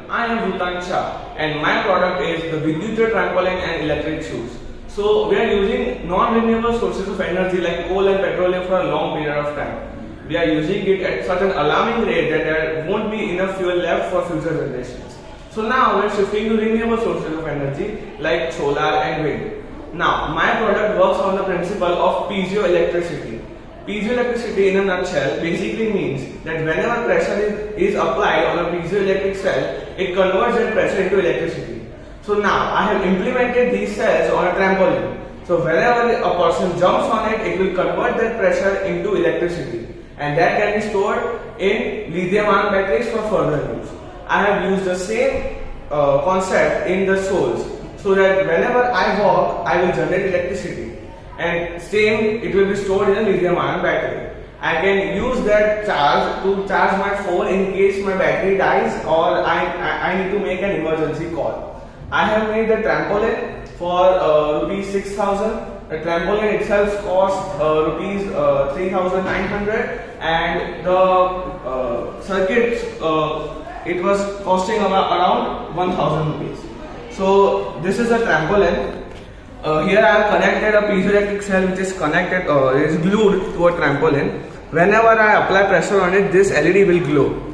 I am Rutan Shah and my product is the Vidyut trampoline and electric shoes. So we are using non-renewable sources of energy like coal and petroleum for a long period of time. We are using it at such an alarming rate that there won't be enough fuel left for future generations. So now we are shifting to renewable sources of energy like solar and wind. Now my product works on the principle of piezoelectricity. Piezoelectricity in a nutshell basically means that whenever pressure is applied on a piezoelectric cell, it converts that pressure into electricity. So now I have implemented these cells on a trampoline. So whenever a person jumps on it, it will convert that pressure into electricity, and that can be stored in lithium-ion batteries for further use. I have used the same concept in the soles, so that whenever I walk, I will generate electricity. And same, it will be stored in a lithium-ion battery. I can use that charge to charge my phone in case my battery dies or I need to make an emergency call. I have made the trampoline for rupees 6,000. The trampoline itself costs rupees 3,900, and the circuit it was costing around 1,000 rupees. So this is a trampoline. Here I have connected a piezoelectric cell which is connected is glued to a trampoline. Whenever I apply pressure on it, this LED will glow.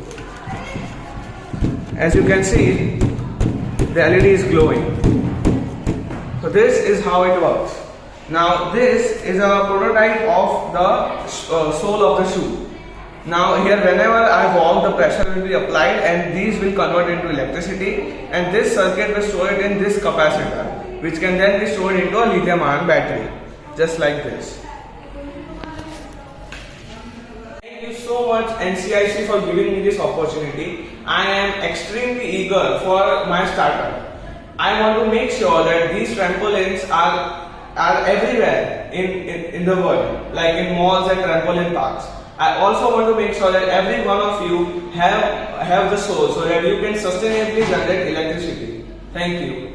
As you can see, the LED is glowing. So this is how it works. Now this is a prototype of the sole of the shoe. Now here whenever I walk, the pressure will be applied and these will convert into electricity, and this circuit will store it in this capacitor, which can then be stored into a lithium-ion battery, just like this. Thank you so much NCIC for giving me this opportunity. I am extremely eager for my startup. I want to make sure that these trampolines are everywhere in the world, like in malls and trampoline parks. I also want to make sure that every one of you have the soul so that you can sustainably generate electricity. Thank you.